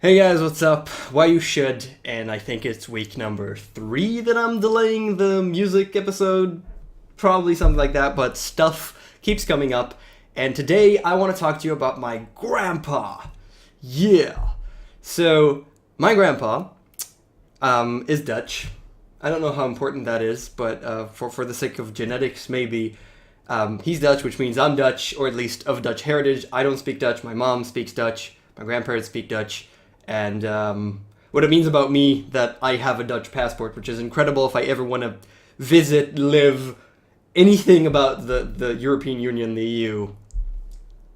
Hey guys, what's up? Why you should, and I think it's week number 3 that I'm delaying the music episode, probably something like that, but stuff keeps coming up, and today I want to talk to you about my grandpa. Yeah. So, my grandpa is Dutch. I don't know how important that is, but for the sake of genetics, maybe. He's Dutch, which means I'm Dutch, or at least of Dutch heritage. I don't speak Dutch, my mom speaks Dutch, my grandparents speak Dutch. And what it means about me that I have a Dutch passport, which is incredible if I ever want to visit, live, anything about the European Union, the EU.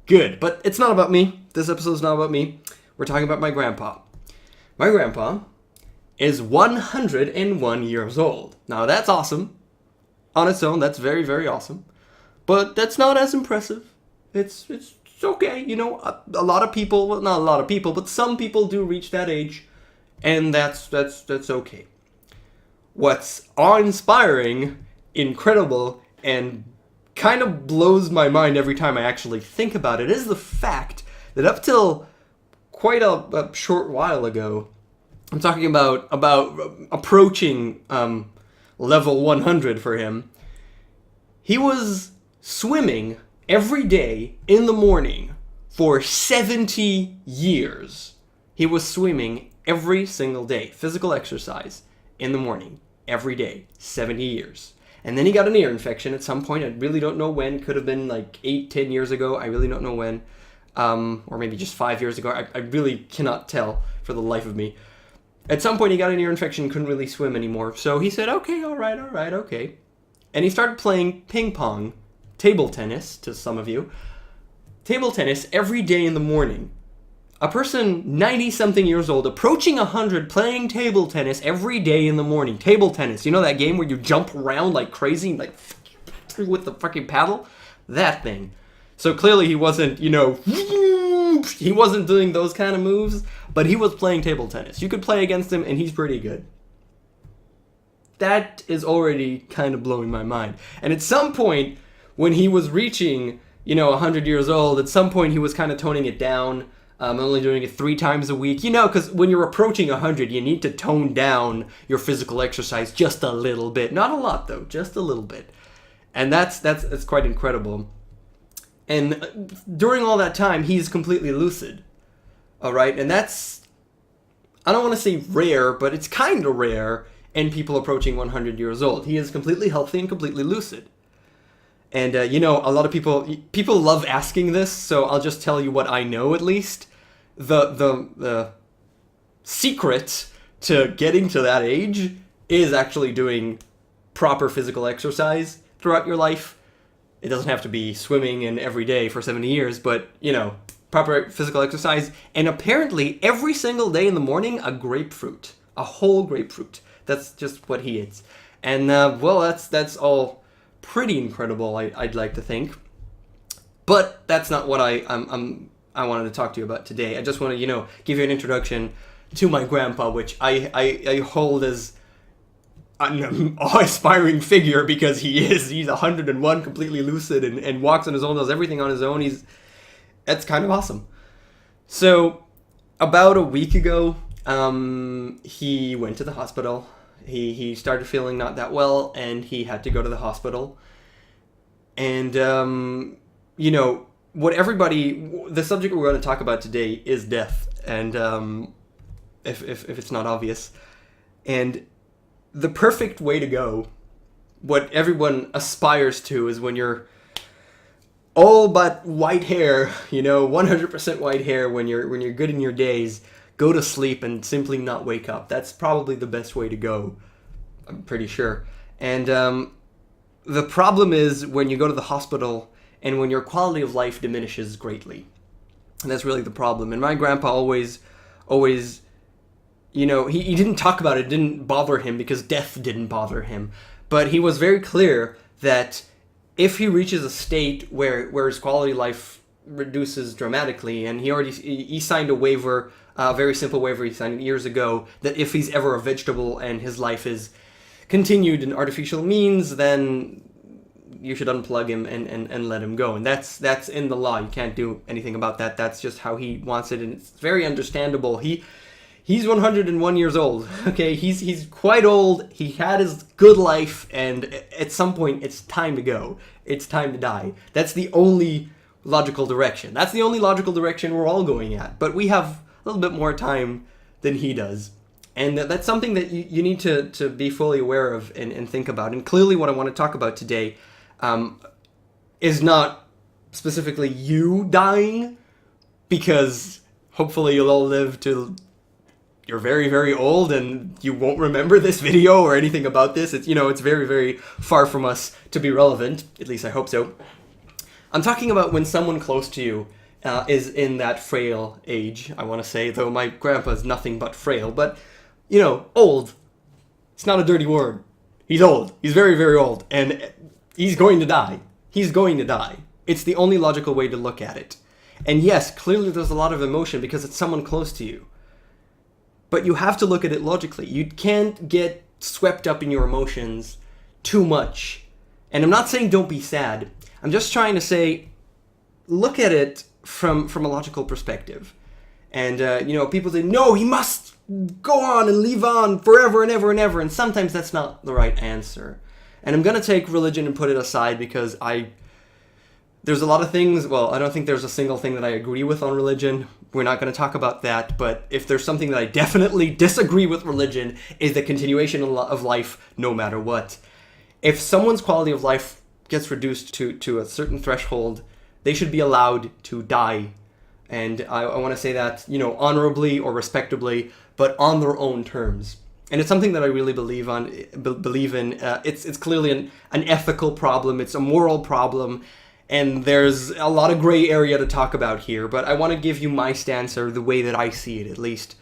Good, but it's not about me. This episode's not about me. We're talking about my grandpa. My grandpa is 101 years old. Now that's awesome. On its own, that's very, very awesome. But that's not as impressive. It's okay, you know, a lot of people, well, not a lot of people, but some people do reach that age, and that's okay. What's awe-inspiring, incredible, and kind of blows my mind every time I actually think about it is the fact that up till quite a short while ago, I'm talking about approaching level 100 for him, he was swimming every day in the morning for 70 years. He was swimming every single day. Physical exercise in the morning, every day, 70 years. And then he got an ear infection at some point. I really don't know when. Could have been like 8-10 years ago. I really don't know when. Or maybe just 5 years ago. I really cannot tell for the life of me. At some point he got an ear infection, couldn't really swim anymore. So he said, okay, all right, okay. And he started playing ping pong, table tennis, to some of you. Table tennis every day in the morning. A person 90-something years old, approaching 100, playing table tennis every day in the morning. Table tennis. You know that game where you jump around like crazy, like with the fucking paddle? That thing. So clearly he wasn't, he wasn't doing those kind of moves, but he was playing table tennis. You could play against him, and he's pretty good. That is already kind of blowing my mind. And at some point, when he was reaching, 100 years old, at some point he was kind of toning it down, only doing it 3 times a week. Because when you're approaching 100, you need to tone down your physical exercise just a little bit. Not a lot, though, just a little bit. And that's quite incredible. And during all that time, he's completely lucid. All right? And that's, I don't want to say rare, but it's kind of rare in people approaching 100 years old. He is completely healthy and completely lucid. And, a lot of people love asking this, so I'll just tell you what I know at least. The secret to getting to that age is actually doing proper physical exercise throughout your life. It doesn't have to be swimming and every day for 70 years, but, proper physical exercise. And apparently every single day in the morning, a grapefruit. A whole grapefruit. That's just what he eats. And, that's all pretty incredible, I'd like to think. But that's not what I wanted to talk to you about today. I just want to, give you an introduction to my grandpa, which I hold as an awe-inspiring figure because he's 101, completely lucid, and walks on his own, does everything on his own. That's kind of awesome. So, about a week ago, he went to the hospital. He started feeling not that well, and he had to go to the hospital. And, the subject we're going to talk about today is death. And, if it's not obvious. And the perfect way to go, what everyone aspires to, is when you're all but white hair, 100% white hair, when you're good in your days, go to sleep and simply not wake up. That's probably the best way to go, I'm pretty sure. And the problem is when you go to the hospital and when your quality of life diminishes greatly. And that's really the problem. And my grandpa always, he didn't talk about it. It didn't bother him because death didn't bother him. But he was very clear that if he reaches a state where his quality of life reduces dramatically, and he signed a waiver, a very simple waiver he signed years ago, that if he's ever a vegetable and his life is continued in artificial means, then you should unplug him and let him go. And that's in the law. You can't do anything about that. That's just how he wants it, and it's very understandable. He's 101 years old. Okay, he's quite old. He had his good life, and at some point, it's time to go. It's time to die. That's the only logical direction. That's the only logical direction we're all going at. But we have a little bit more time than he does. And that's something that you need to be fully aware of and think about. And clearly what I want to talk about today is not specifically you dying, because hopefully you'll all live till you're very, very old and you won't remember this video or anything about this. It's, it's very, very far from us to be relevant. At least I hope so. I'm talking about when someone close to you is in that frail age, I want to say, though my grandpa's nothing but frail, but old. It's not a dirty word. He's old. He's very, very old. And he's going to die. He's going to die. It's the only logical way to look at it. And yes, clearly there's a lot of emotion because it's someone close to you. But you have to look at it logically. You can't get swept up in your emotions too much. And I'm not saying don't be sad. I'm just trying to say, look at it from a logical perspective. And, people say, no, he must go on and live on forever and ever and ever. And sometimes that's not the right answer. And I'm going to take religion and put it aside because there's a lot of things, I don't think there's a single thing that I agree with on religion. We're not going to talk about that. But if there's something that I definitely disagree with religion, is the continuation of life no matter what. If someone's quality of life gets reduced to a certain threshold, they should be allowed to die. And I want to say that, honorably or respectably, but on their own terms. And it's something that I really believe in. It's clearly an ethical problem. It's a moral problem. And there's a lot of gray area to talk about here. But I want to give you my stance, or the way that I see it, at least.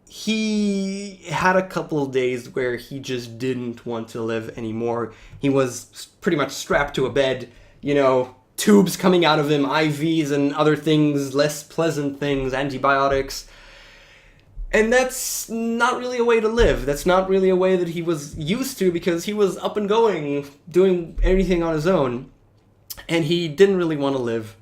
He had a couple of days where he just didn't want to live anymore. He was pretty much strapped to a bed, tubes coming out of him, IVs and other things, less pleasant things, antibiotics. And that's not really a way to live. That's not really a way that he was used to, because he was up and going, doing everything on his own. And he didn't really want to live.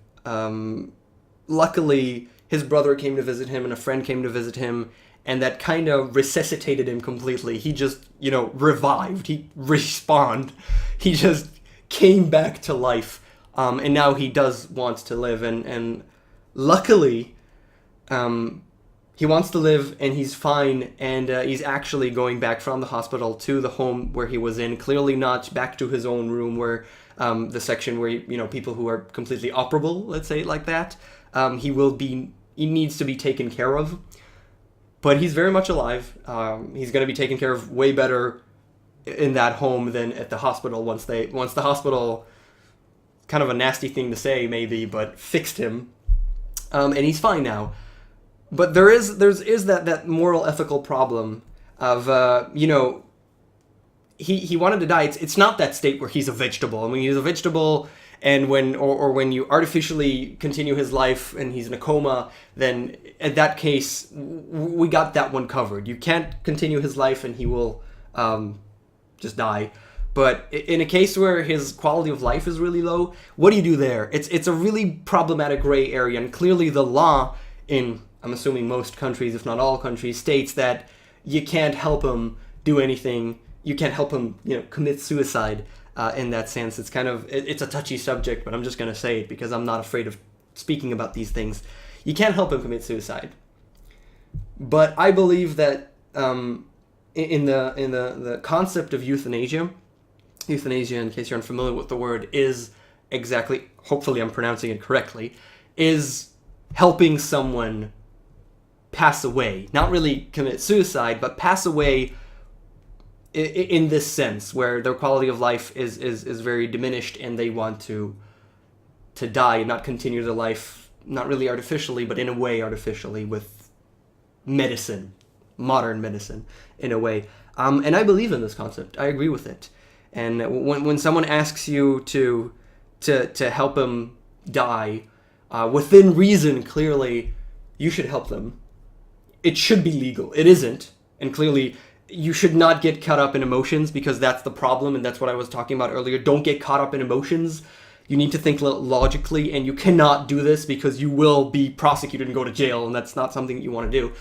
Luckily, his brother came to visit him and a friend came to visit him. And that kind of resuscitated him completely. He just, revived. He respawned. He just came back to life. And now he does want to live. And luckily, he wants to live and he's fine. And he's actually going back from the hospital to the home where he was in. Clearly not back to his own room, where the section where, people who are completely operable, let's say it like that. He needs to be taken care of. But he's very much alive. He's going to be taken care of way better in that home than at the hospital once the hospital, kind of a nasty thing to say maybe, but fixed him. And he's fine now. But there is that moral ethical problem of, he wanted to die. It's not that state where he's a vegetable. I mean, he's a vegetable, and when you artificially continue his life and he's in a coma, then in that case, we got that one covered. You can't continue his life and he will just die. But in a case where his quality of life is really low, what do you do there? It's a really problematic gray area, and clearly the law in, I'm assuming most countries, if not all countries, states that you can't help him do anything. You can't help him, commit suicide. In that sense, it's a touchy subject, but I'm just going to say it because I'm not afraid of speaking about these things. You can't help him commit suicide. But I believe that in the concept of euthanasia, in case you're unfamiliar with the word, is exactly, hopefully I'm pronouncing it correctly, is helping someone pass away. Not really commit suicide, but pass away in this sense, where their quality of life is very diminished and they want to die and not continue their life, not really artificially, but in a way artificially, with medicine, modern medicine, in a way. And I believe in this concept. I agree with it. And when someone asks you to help them die, within reason, clearly, you should help them. It should be legal. It isn't. And clearly, you should not get caught up in emotions, because that's the problem, and that's what I was talking about earlier. Don't get caught up in emotions. You need to think logically, and you cannot do this because you will be prosecuted and go to jail, and that's not something that you want to do.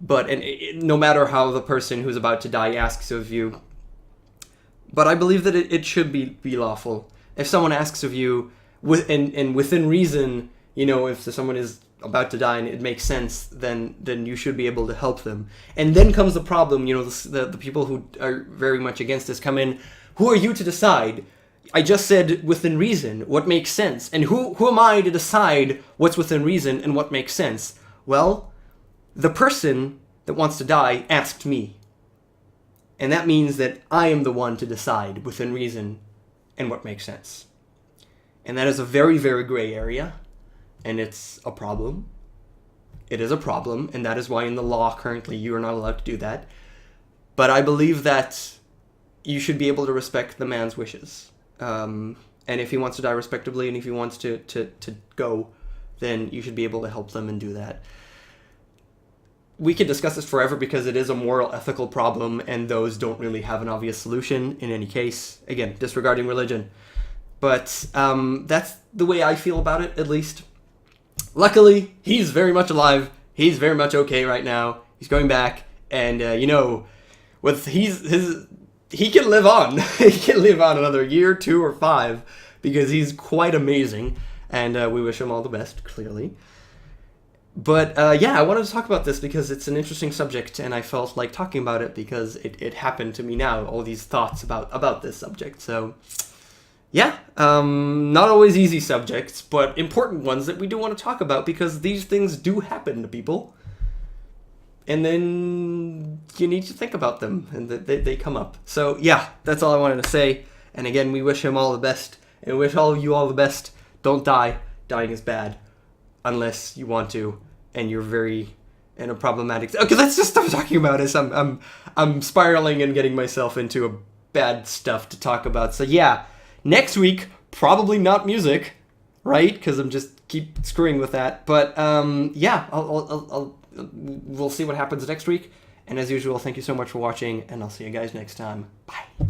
But no matter how the person who's about to die asks of you, but I believe that it should be lawful. If someone asks of you, and within reason, if someone is about to die and it makes sense, then you should be able to help them. And then comes the problem. The people who are very much against this come in. Who are you to decide? I just said within reason, what makes sense. And who am I to decide what's within reason and what makes sense? Well, the person that wants to die asked me. And that means that I am the one to decide within reason and what makes sense. And that is a very, very gray area. And it's a problem. It is a problem, and that is why in the law currently you are not allowed to do that. But I believe that you should be able to respect the man's wishes. And if he wants to die respectably, and if he wants to go, then you should be able to help them and do that. We could discuss this forever because it is a moral, ethical problem, and those don't really have an obvious solution in any case. Again, disregarding religion. But that's the way I feel about it, at least. Luckily, he's very much alive. He's very much okay right now. He's going back, and he can live on. He can live on another year, 2 or 5, because he's quite amazing, and we wish him all the best, clearly. But I wanted to talk about this because it's an interesting subject, and I felt like talking about it because it happened to me now. All these thoughts about this subject, so. Yeah, not always easy subjects, but important ones that we do want to talk about because these things do happen to people. And then you need to think about them, and they come up. So, yeah, that's all I wanted to say. And again, we wish him all the best, and wish all of you all the best. Don't die. Dying is bad. Unless you want to, and you're very in a problematic... Okay, let's just stop talking about this. I'm spiraling and getting myself into a bad stuff to talk about. So, yeah. Next week, probably not music, right? Because I'm just keep screwing with that. But we'll see what happens next week. And as usual, thank you so much for watching, and I'll see you guys next time. Bye.